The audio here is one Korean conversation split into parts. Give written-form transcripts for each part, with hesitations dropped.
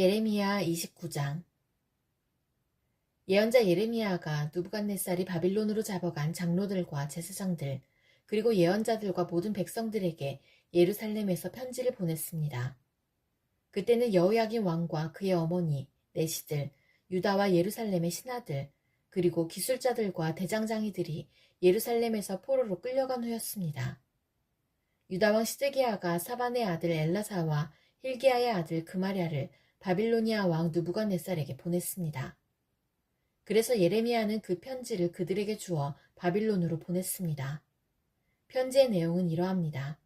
예레미야 29장. 예언자 예레미야가 느부갓네살이 바빌론으로 잡아간 장로들과 제사장들 그리고 예언자들과 모든 백성들에게 예루살렘에서 편지를 보냈습니다. 그때는 여호야긴 왕과 그의 어머니, 내시들, 유다와 예루살렘의 신하들 그리고 기술자들과 대장장이들이 예루살렘에서 포로로 끌려간 후였습니다. 유다왕 시드기야가 사반의 아들 엘라사와 힐기야의 아들 그마랴를 바빌로니아 왕 느부갓네살에게 보냈습니다. 그래서 예레미야는 그 편지를 그들에게 주어 바빌론으로 보냈습니다. 편지의 내용은 이러합니다.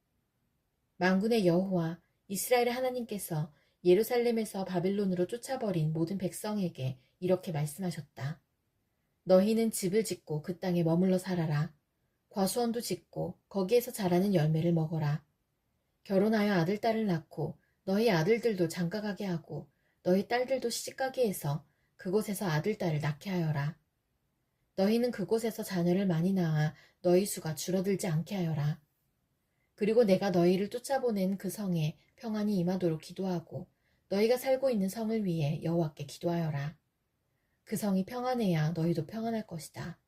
만군의 여호와 이스라엘의 하나님께서 예루살렘에서 바빌론으로 쫓아버린 모든 백성에게 이렇게 말씀하셨다. 너희는 집을 짓고 그 땅에 머물러 살아라. 과수원도 짓고 거기에서 자라는 열매를 먹어라. 결혼하여 아들, 딸을 낳고 너희 아들들도 장가가게 하고 너희 딸들도 시집가게 해서 그곳에서 아들, 딸을 낳게 하여라. 너희는 그곳에서 자녀를 많이 낳아 너희 수가 줄어들지 않게 하여라. 그리고 내가 너희를 쫓아보낸 그 성에 평안이 임하도록 기도하고 너희가 살고 있는 성을 위해 여호와께 기도하여라. 그 성이 평안해야 너희도 평안할 것이다.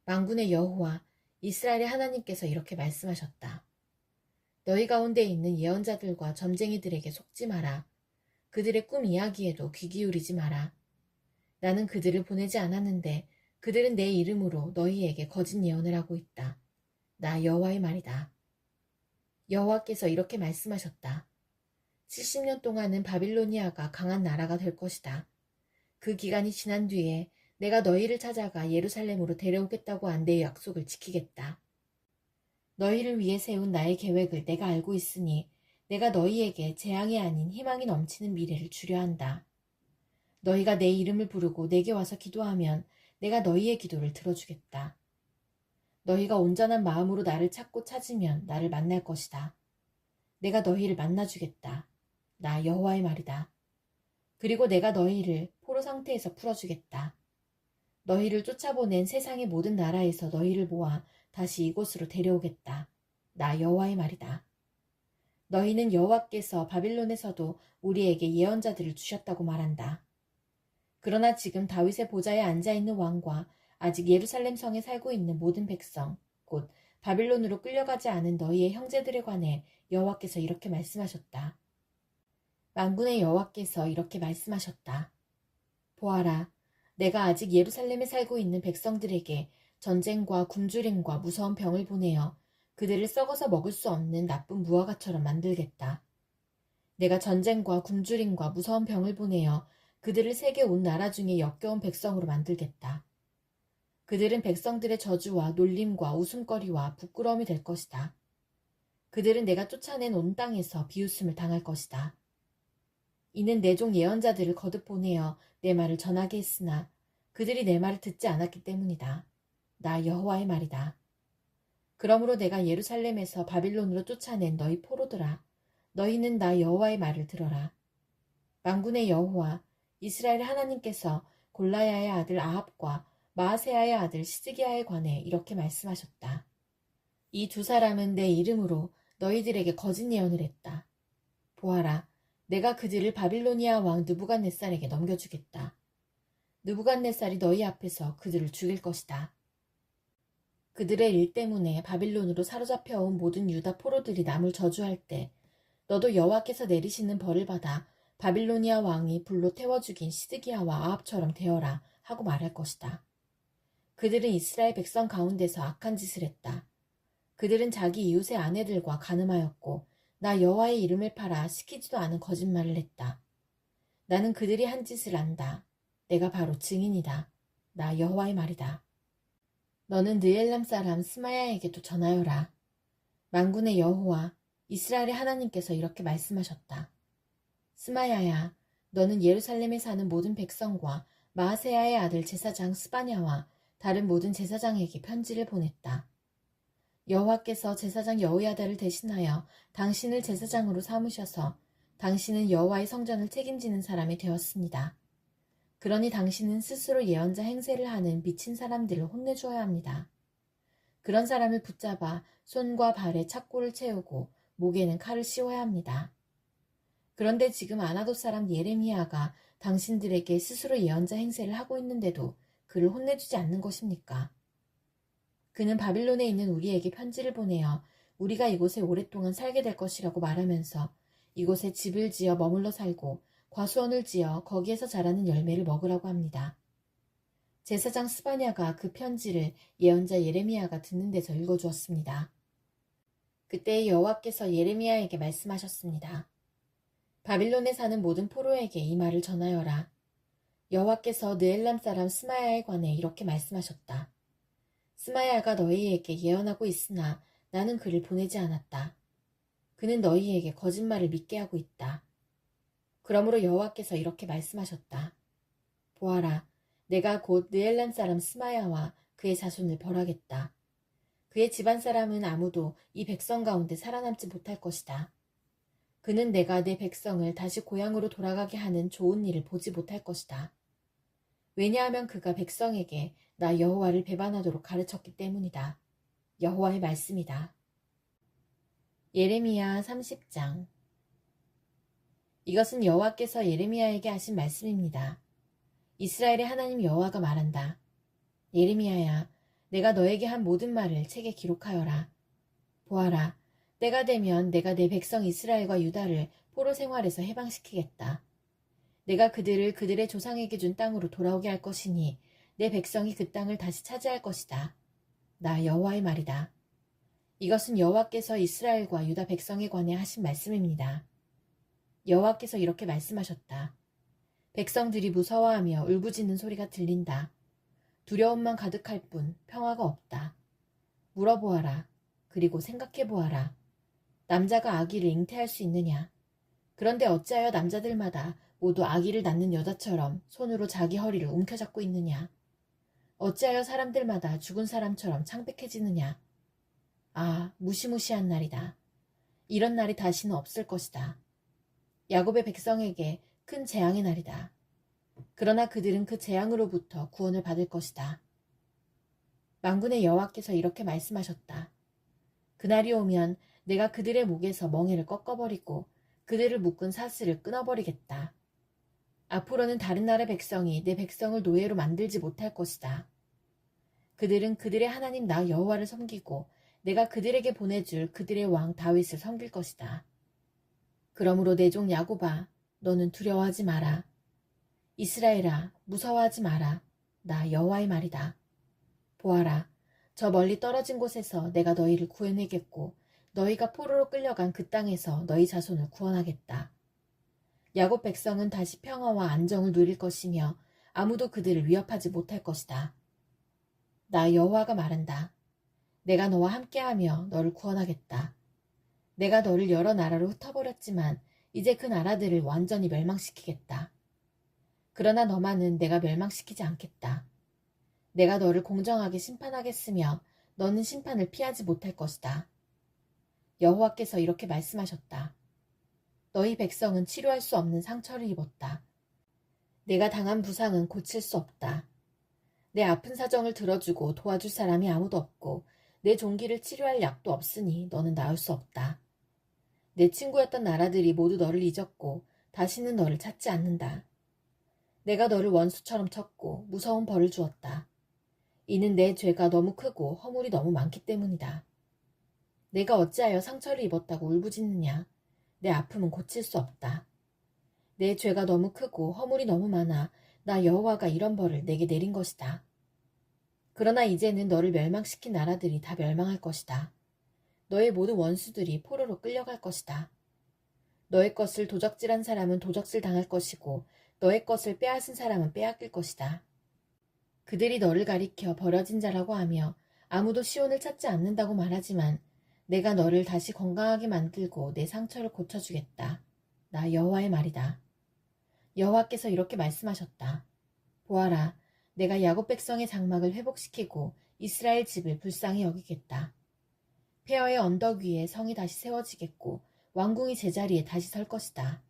만군의 여호와 이스라엘의 하나님께서 이렇게 말씀하셨다. 너희 가운데 있는 예언자들과 점쟁이들에게 속지 마라. 그들의 꿈 이야기에도 귀 기울이지 마라. 나는 그들을 보내지 않았는데 그들은 내 이름으로 너희에게 거짓 예언을 하고 있다. 나 여호와의 말이다. 여호와께서 이렇게 말씀하셨다. 70년 동안은 바빌로니아가 강한 나라가 될 것이다. 그 기간이 지난 뒤에 내가 너희를 찾아가 예루살렘으로 데려오겠다고 한 내 약속을 지키겠다. 너희를 위해 세운 나의 계획을 내가 알고 있으니 내가 너희에게 재앙이 아닌 희망이 넘치는 미래를 주려 한다. 너희가 내 이름을 부르고 내게 와서 기도하면 내가 너희의 기도를 들어주겠다. 너희가 온전한 마음으로 나를 찾고 찾으면 나를 만날 것이다. 내가 너희를 만나주겠다. 나 여호와의 말이다. 그리고 내가 너희를 포로 상태에서 풀어주겠다. 너희를 쫓아보낸 세상의 모든 나라에서 너희를 모아 다시 이곳으로 데려오겠다. 나 여호와의 말이다. 너희는 여호와께서 바빌론에서도 우리에게 예언자들을 주셨다고 말한다. 그러나 지금 다윗의 보좌에 앉아있는 왕과 아직 예루살렘 성에 살고 있는 모든 백성, 곧 바빌론으로 끌려가지 않은 너희의 형제들에 관해 여호와께서 이렇게 말씀하셨다. 만군의 여호와께서 이렇게 말씀하셨다. 보아라, 내가 아직 예루살렘에 살고 있는 백성들에게 전쟁과 굶주림과 무서운 병을 보내어 그들을 썩어서 먹을 수 없는 나쁜 무화과처럼 만들겠다. 내가 전쟁과 굶주림과 무서운 병을 보내어 그들을 세계 온 나라 중에 역겨운 백성으로 만들겠다. 그들은 백성들의 저주와 놀림과 웃음거리와 부끄러움이 될 것이다. 그들은 내가 쫓아낸 온 땅에서 비웃음을 당할 것이다. 이는 내 종 예언자들을 거듭 보내어 내 말을 전하게 했으나 그들이 내 말을 듣지 않았기 때문이다. 나 여호와의 말이다. 그러므로 내가 예루살렘에서 바빌론으로 쫓아낸 너희 포로들아, 너희는 나 여호와의 말을 들어라. 만군의 여호와 이스라엘 하나님께서 골라야의 아들 아합과 마아세야의 아들 시드기야에 관해 이렇게 말씀하셨다. 이 두 사람은 내 이름으로 너희들에게 거짓 예언을 했다. 보아라, 내가 그들을 바빌로니아 왕 느부갓네살에게 넘겨주겠다. 느부갓네살이 너희 앞에서 그들을 죽일 것이다. 그들의 일 때문에 바빌론으로 사로잡혀온 모든 유다 포로들이 남을 저주할 때 너도 여호와께서 내리시는 벌을 받아 바빌로니아 왕이 불로 태워 죽인 시드기야와 아합처럼 되어라 하고 말할 것이다. 그들은 이스라엘 백성 가운데서 악한 짓을 했다. 그들은 자기 이웃의 아내들과 간음하였고 나 여호와의 이름을 팔아 시키지도 않은 거짓말을 했다. 나는 그들이 한 짓을 안다. 내가 바로 증인이다. 나 여호와의 말이다. 너는 느엘람 사람 스마야에게도 전하여라. 만군의 여호와 이스라엘의 하나님께서 이렇게 말씀하셨다. 스마야야, 너는 예루살렘에 사는 모든 백성과 마아세야의 아들 제사장 스바냐와 다른 모든 제사장에게 편지를 보냈다. 여호와께서 제사장 여호야다를 대신하여 당신을 제사장으로 삼으셔서 당신은 여호와의 성전을 책임지는 사람이 되었습니다. 그러니 당신은 스스로 예언자 행세를 하는 미친 사람들을 혼내줘야 합니다. 그런 사람을 붙잡아 손과 발에 착고를 채우고 목에는 칼을 씌워야 합니다. 그런데 지금 아나돗 사람 예레미야가 당신들에게 스스로 예언자 행세를 하고 있는데도 그를 혼내주지 않는 것입니까? 그는 바빌론에 있는 우리에게 편지를 보내어 우리가 이곳에 오랫동안 살게 될 것이라고 말하면서 이곳에 집을 지어 머물러 살고 과수원을 지어 거기에서 자라는 열매를 먹으라고 합니다. 제사장 스바냐가 그 편지를 예언자 예레미야가 듣는 데서 읽어주었습니다. 그때 여호와께서 예레미야에게 말씀하셨습니다. 바빌론에 사는 모든 포로에게 이 말을 전하여라. 여호와께서 느엘람 사람 스마야에 관해 이렇게 말씀하셨다. 스마야가 너희에게 예언하고 있으나 나는 그를 보내지 않았다. 그는 너희에게 거짓말을 믿게 하고 있다. 그러므로 여호와께서 이렇게 말씀하셨다. 보아라, 내가 곧 느엘람 사람 스마야와 그의 자손을 벌하겠다. 그의 집안 사람은 아무도 이 백성 가운데 살아남지 못할 것이다. 그는 내가 내 백성을 다시 고향으로 돌아가게 하는 좋은 일을 보지 못할 것이다. 왜냐하면 그가 백성에게 나 여호와를 배반하도록 가르쳤기 때문이다. 여호와의 말씀이다. 예레미야 30장. 이것은 여호와께서 예레미야에게 하신 말씀입니다. 이스라엘의 하나님 여호와가 말한다. 예레미야야, 내가 너에게 한 모든 말을 책에 기록하여라. 보아라, 때가 되면 내가 내 백성 이스라엘과 유다를 포로 생활에서 해방시키겠다. 내가 그들을 그들의 조상에게 준 땅으로 돌아오게 할 것이니 내 백성이 그 땅을 다시 차지할 것이다. 나 여호와의 말이다. 이것은 여호와께서 이스라엘과 유다 백성에 관해 하신 말씀입니다. 여호와께서 이렇게 말씀하셨다. 백성들이 무서워하며 울부짖는 소리가 들린다. 두려움만 가득할 뿐 평화가 없다. 물어보아라. 그리고 생각해보아라. 남자가 아기를 잉태할 수 있느냐? 그런데 어찌하여 남자들마다 모두 아기를 낳는 여자처럼 손으로 자기 허리를 움켜잡고 있느냐? 어찌하여 사람들마다 죽은 사람처럼 창백해지느냐? 아, 무시무시한 날이다. 이런 날이 다시는 없을 것이다. 야곱의 백성에게 큰 재앙의 날이다. 그러나 그들은 그 재앙으로부터 구원을 받을 것이다. 만군의 여호와께서 이렇게 말씀하셨다. 그날이 오면 내가 그들의 목에서 멍에를 꺾어버리고 그들을 묶은 사슬을 끊어버리겠다. 앞으로는 다른 나라 백성이 내 백성을 노예로 만들지 못할 것이다. 그들은 그들의 하나님 나 여호와를 섬기고 내가 그들에게 보내줄 그들의 왕 다윗을 섬길 것이다. 그러므로 내 종 야곱아, 너는 두려워하지 마라. 이스라엘아, 무서워하지 마라. 나 여호와의 말이다. 보아라, 저 멀리 떨어진 곳에서 내가 너희를 구해내겠고 너희가 포로로 끌려간 그 땅에서 너희 자손을 구원하겠다. 야곱 백성은 다시 평화와 안정을 누릴 것이며 아무도 그들을 위협하지 못할 것이다. 나 여호와가 말한다. 내가 너와 함께하며 너를 구원하겠다. 내가 너를 여러 나라로 흩어버렸지만 이제 그 나라들을 완전히 멸망시키겠다. 그러나 너만은 내가 멸망시키지 않겠다. 내가 너를 공정하게 심판하겠으며 너는 심판을 피하지 못할 것이다. 여호와께서 이렇게 말씀하셨다. 너희 백성은 치료할 수 없는 상처를 입었다. 내가 당한 부상은 고칠 수 없다. 내 아픈 사정을 들어주고 도와줄 사람이 아무도 없고 내 종기를 치료할 약도 없으니 너는 나을 수 없다. 내 친구였던 나라들이 모두 너를 잊었고 다시는 너를 찾지 않는다. 내가 너를 원수처럼 쳤고 무서운 벌을 주었다. 이는 내 죄가 너무 크고 허물이 너무 많기 때문이다. 내가 어찌하여 상처를 입었다고 울부짖느냐? 내 아픔은 고칠 수 없다. 내 죄가 너무 크고 허물이 너무 많아 나 여호와가 이런 벌을 내게 내린 것이다. 그러나 이제는 너를 멸망시킨 나라들이 다 멸망할 것이다. 너의 모든 원수들이 포로로 끌려갈 것이다. 너의 것을 도적질한 사람은 도적질 당할 것이고 너의 것을 빼앗은 사람은 빼앗길 것이다. 그들이 너를 가리켜 버려진 자라고 하며 아무도 시온을 찾지 않는다고 말하지만 내가 너를 다시 건강하게 만들고 내 상처를 고쳐주겠다. 나 여호와의 말이다. 여호와께서 이렇게 말씀하셨다. 보아라, 내가 야곱 백성의 장막을 회복시키고 이스라엘 집을 불쌍히 여기겠다. 폐허의 언덕 위에 성이 다시 세워지겠고 왕궁이 제자리에 다시 설 것이다.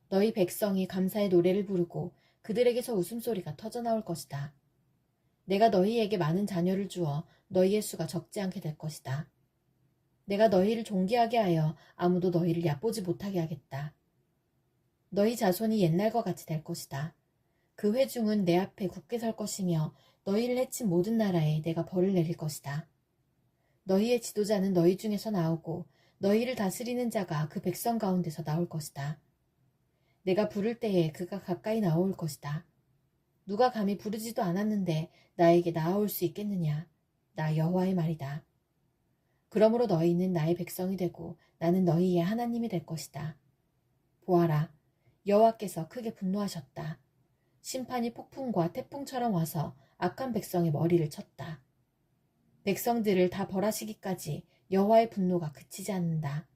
너희 백성이 감사의 노래를 부르고 그들에게서 웃음소리가 터져나올 것이다. 내가 너희에게 많은 자녀를 주어 너희의 수가 적지 않게 될 것이다. 내가 너희를 존귀하게 하여 아무도 너희를 얕보지 못하게 하겠다. 너희 자손이 옛날과 같이 될 것이다. 그 회중은 내 앞에 굳게 설 것이며 너희를 해친 모든 나라에 내가 벌을 내릴 것이다. 너희의 지도자는 너희 중에서 나오고 너희를 다스리는 자가 그 백성 가운데서 나올 것이다. 내가 부를 때에 그가 가까이 나올 것이다. 누가 감히 부르지도 않았는데 나에게 나아올 수 있겠느냐? 나 여호와의 말이다. 그러므로 너희는 나의 백성이 되고 나는 너희의 하나님이 될 것이다. 보아라, 여호와께서 크게 분노하셨다. 심판이 폭풍과 태풍처럼 와서 악한 백성의 머리를 쳤다. 백성들을 다 벌하시기까지 여호와의 분노가 그치지 않는다.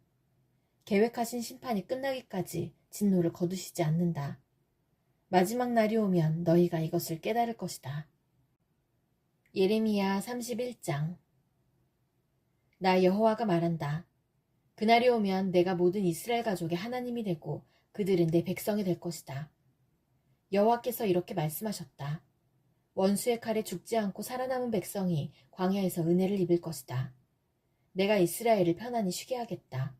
계획하신 심판이 끝나기까지 진노를 거두시지 않는다. 마지막 날이 오면 너희가 이것을 깨달을 것이다. 예레미야 31장. 나 여호와가 말한다. 그날이 오면 내가 모든 이스라엘 가족의 하나님이 되고 그들은 내 백성이 될 것이다. 여호와께서 이렇게 말씀하셨다. 원수의 칼에 죽지 않고 살아남은 백성이 광야에서 은혜를 입을 것이다. 내가 이스라엘을 편안히 쉬게 하겠다.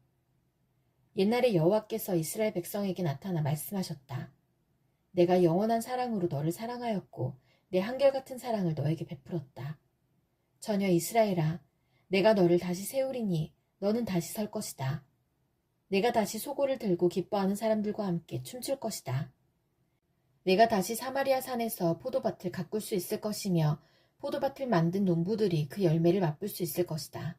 옛날에 여호와께서 이스라엘 백성에게 나타나 말씀하셨다. 내가 영원한 사랑으로 너를 사랑하였고 내 한결같은 사랑을 너에게 베풀었다. 전혀 이스라엘아, 내가 너를 다시 세우리니 너는 다시 설 것이다. 내가 다시 소고를 들고 기뻐하는 사람들과 함께 춤출 것이다. 내가 다시 사마리아 산에서 포도밭을 가꿀 수 있을 것이며 포도밭을 만든 농부들이 그 열매를 맛볼 수 있을 것이다.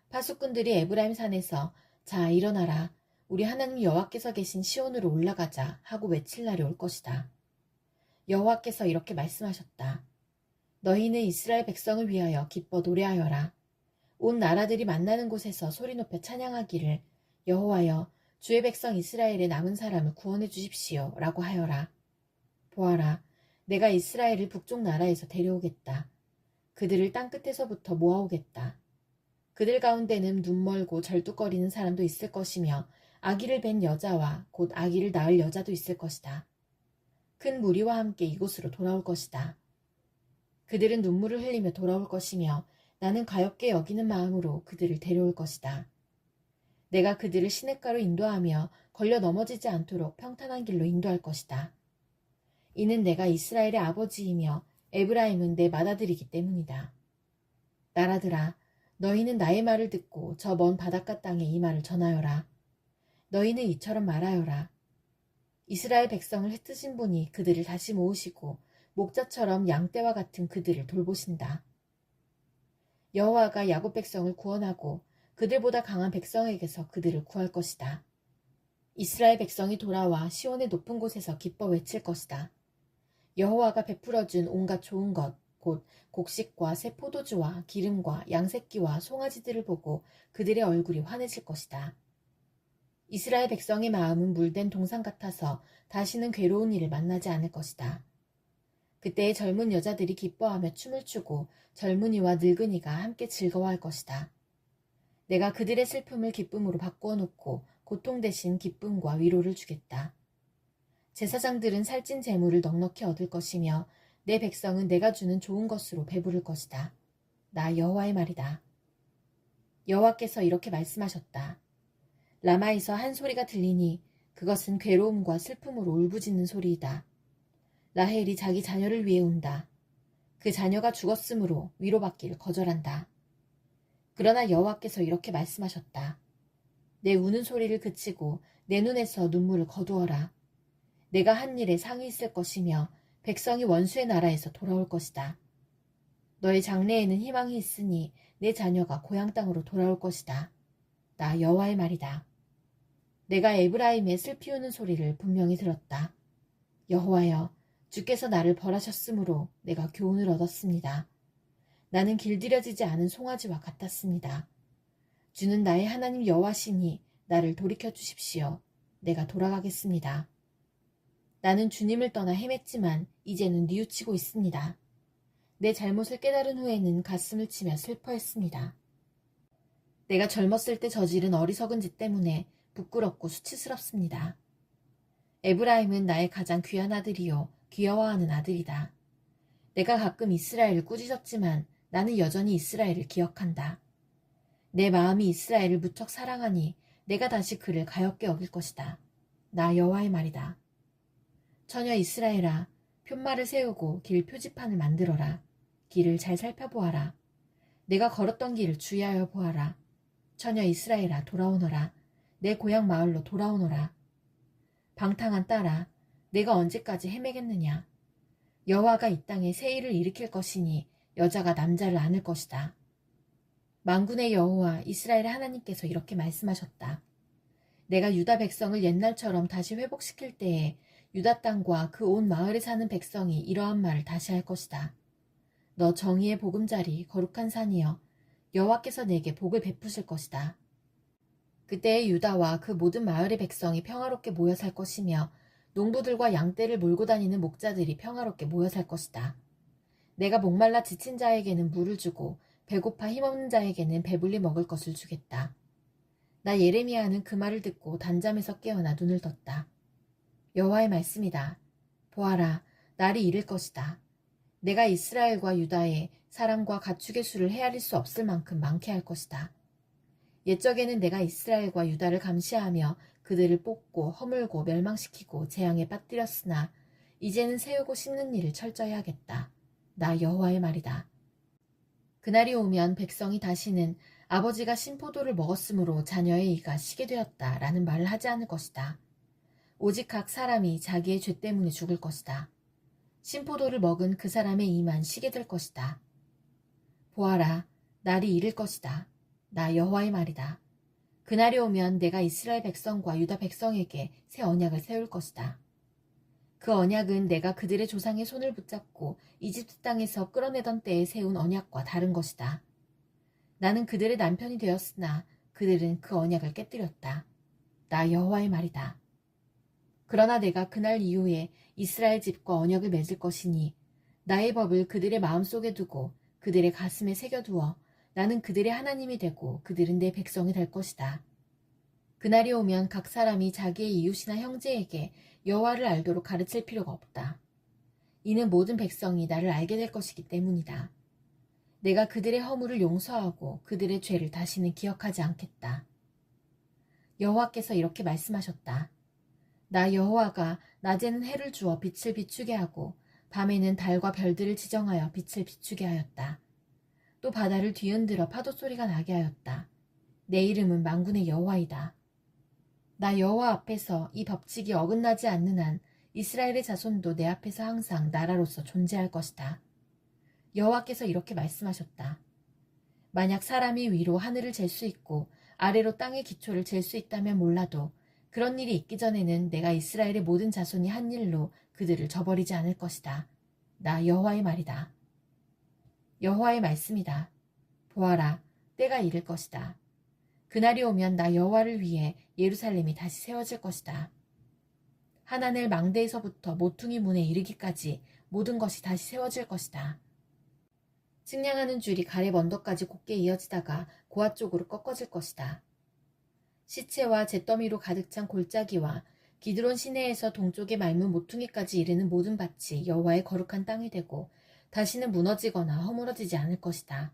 파수꾼들이 에브라임 산에서 자 일어나라, 우리 하나님 여호와께서 계신 시온으로 올라가자 하고 외칠 날이 올 것이다. 여호와께서 이렇게 말씀하셨다. 너희는 이스라엘 백성을 위하여 기뻐 노래하여라. 온 나라들이 만나는 곳에서 소리 높여 찬양하기를 여호와여, 주의 백성 이스라엘의 남은 사람을 구원해 주십시오 라고 하여라. 보아라, 내가 이스라엘을 북쪽 나라에서 데려오겠다. 그들을 땅끝에서부터 모아오겠다. 그들 가운데는 눈멀고 절뚝거리는 사람도 있을 것이며 아기를 뵌 여자와 곧 아기를 낳을 여자도 있을 것이다. 큰 무리와 함께 이곳으로 돌아올 것이다. 그들은 눈물을 흘리며 돌아올 것이며 나는 가엾게 여기는 마음으로 그들을 데려올 것이다. 내가 그들을 시냇가로 인도하며 걸려 넘어지지 않도록 평탄한 길로 인도할 것이다. 이는 내가 이스라엘의 아버지이며 에브라임은 내 맏아들이기 때문이다. 나라들아, 너희는 나의 말을 듣고 저 먼 바닷가 땅에 이 말을 전하여라. 너희는 이처럼 말하여라. 이스라엘 백성을 흩으신 분이 그들을 다시 모으시고 목자처럼 양떼와 같은 그들을 돌보신다. 여호와가 야곱 백성을 구원하고 그들보다 강한 백성에게서 그들을 구할 것이다. 이스라엘 백성이 돌아와 시온의 높은 곳에서 기뻐 외칠 것이다. 여호와가 베풀어준 온갖 좋은 것, 곧 곡식과 새 포도주와 기름과 양새끼와 송아지들을 보고 그들의 얼굴이 환해질 것이다. 이스라엘 백성의 마음은 물된 동산 같아서 다시는 괴로운 일을 만나지 않을 것이다. 그때의 젊은 여자들이 기뻐하며 춤을 추고 젊은이와 늙은이가 함께 즐거워할 것이다. 내가 그들의 슬픔을 기쁨으로 바꾸어 놓고 고통 대신 기쁨과 위로를 주겠다. 제사장들은 살찐 재물을 넉넉히 얻을 것이며 내 백성은 내가 주는 좋은 것으로 배부를 것이다. 나 여호와의 말이다. 여호와께서 이렇게 말씀하셨다. 라마에서 한 소리가 들리니 그것은 괴로움과 슬픔으로 울부짖는 소리이다. 라헬이 자기 자녀를 위해 운다. 그 자녀가 죽었으므로 위로받기를 거절한다. 그러나 여호와께서 이렇게 말씀하셨다. 내 우는 소리를 그치고 내 눈에서 눈물을 거두어라. 내가 한 일에 상이 있을 것이며 백성이 원수의 나라에서 돌아올 것이다. 너의 장래에는 희망이 있으니 내 자녀가 고향 땅으로 돌아올 것이다. 나 여호와의 말이다. 내가 에브라임의 슬피 우는 소리를 분명히 들었다. 여호와여, 주께서 나를 벌하셨으므로 내가 교훈을 얻었습니다. 나는 길들여지지 않은 송아지와 같았습니다. 주는 나의 하나님 여호와시니 나를 돌이켜 주십시오. 내가 돌아가겠습니다. 나는 주님을 떠나 헤맸지만 이제는 뉘우치고 있습니다. 내 잘못을 깨달은 후에는 가슴을 치며 슬퍼했습니다. 내가 젊었을 때 저지른 어리석은 짓 때문에 부끄럽고 수치스럽습니다. 에브라임은 나의 가장 귀한 아들이요 귀여워하는 아들이다. 내가 가끔 이스라엘을 꾸짖었지만 나는 여전히 이스라엘을 기억한다. 내 마음이 이스라엘을 무척 사랑하니 내가 다시 그를 가엾게 여길 것이다. 나 여호와의 말이다. 처녀 이스라엘아, 푯말을 세우고 길 표지판을 만들어라. 길을 잘 살펴보아라. 내가 걸었던 길을 주의하여 보아라. 처녀 이스라엘아, 돌아오너라. 내 고향 마을로 돌아오너라. 방탕한 딸아, 내가 언제까지 헤매겠느냐. 여호와가 이 땅에 새 일을 일으킬 것이니 여자가 남자를 안을 것이다. 만군의 여호와 이스라엘의 하나님께서 이렇게 말씀하셨다. 내가 유다 백성을 옛날처럼 다시 회복시킬 때에 유다 땅과 그 온 마을에 사는 백성이 이러한 말을 다시 할 것이다. 너 정의의 보금자리 거룩한 산이여, 여호와께서 내게 복을 베푸실 것이다. 그때의 유다와 그 모든 마을의 백성이 평화롭게 모여 살 것이며 농부들과 양떼를 몰고 다니는 목자들이 평화롭게 모여 살 것이다. 내가 목말라 지친 자에게는 물을 주고 배고파 힘없는 자에게는 배불리 먹을 것을 주겠다. 나 예레미야는 그 말을 듣고 단잠에서 깨어나 눈을 떴다. 여호와의 말씀이다. 보아라, 날이 이를 것이다. 내가 이스라엘과 유다의 사람과 가축의 수를 헤아릴 수 없을 만큼 많게 할 것이다. 옛적에는 내가 이스라엘과 유다를 감시하며 그들을 뽑고 허물고 멸망시키고 재앙에 빠뜨렸으나 이제는 세우고 심는 일을 철저히 하겠다. 나 여호와의 말이다. 그날이 오면 백성이 다시는 아버지가 신포도를 먹었으므로 자녀의 이가 시게 되었다 라는 말을 하지 않을 것이다. 오직 각 사람이 자기의 죄 때문에 죽을 것이다. 신포도를 먹은 그 사람의 이만 시게 될 것이다. 보아라, 날이 이를 것이다. 나 여호와의 말이다. 그날이 오면 내가 이스라엘 백성과 유다 백성에게 새 언약을 세울 것이다. 그 언약은 내가 그들의 조상의 손을 붙잡고 이집트 땅에서 끌어내던 때에 세운 언약과 다른 것이다. 나는 그들의 남편이 되었으나 그들은 그 언약을 깨뜨렸다. 나 여호와의 말이다. 그러나 내가 그날 이후에 이스라엘 집과 언약을 맺을 것이니 나의 법을 그들의 마음속에 두고 그들의 가슴에 새겨두어 나는 그들의 하나님이 되고 그들은 내 백성이 될 것이다. 그날이 오면 각 사람이 자기의 이웃이나 형제에게 여호와를 알도록 가르칠 필요가 없다. 이는 모든 백성이 나를 알게 될 것이기 때문이다. 내가 그들의 허물을 용서하고 그들의 죄를 다시는 기억하지 않겠다. 여호와께서 이렇게 말씀하셨다. 나 여호와가 낮에는 해를 주어 빛을 비추게 하고 밤에는 달과 별들을 지정하여 빛을 비추게 하였다. 또 바다를 뒤흔들어 파도 소리가 나게 하였다. 내 이름은 만군의 여호와이다. 나 여호와 앞에서 이 법칙이 어긋나지 않는 한 이스라엘의 자손도 내 앞에서 항상 나라로서 존재할 것이다. 여호와께서 이렇게 말씀하셨다. 만약 사람이 위로 하늘을 잴 수 있고 아래로 땅의 기초를 잴 수 있다면 몰라도 그런 일이 있기 전에는 내가 이스라엘의 모든 자손이 한 일로 그들을 저버리지 않을 것이다. 나 여호와의 말이다. 여호와의 말씀이다. 보아라, 때가 이를 것이다. 그날이 오면 나 여호와를 위해 예루살렘이 다시 세워질 것이다. 하나넬 망대에서부터 모퉁이 문에 이르기까지 모든 것이 다시 세워질 것이다. 측량하는 줄이 가렙 언덕까지 곧게 이어지다가 고아 쪽으로 꺾어질 것이다. 시체와 잿더미로 가득 찬 골짜기와 기드론 시내에서 동쪽에 맑은 모퉁이까지 이르는 모든 밭이 여호와의 거룩한 땅이 되고 다시는 무너지거나 허물어지지 않을 것이다.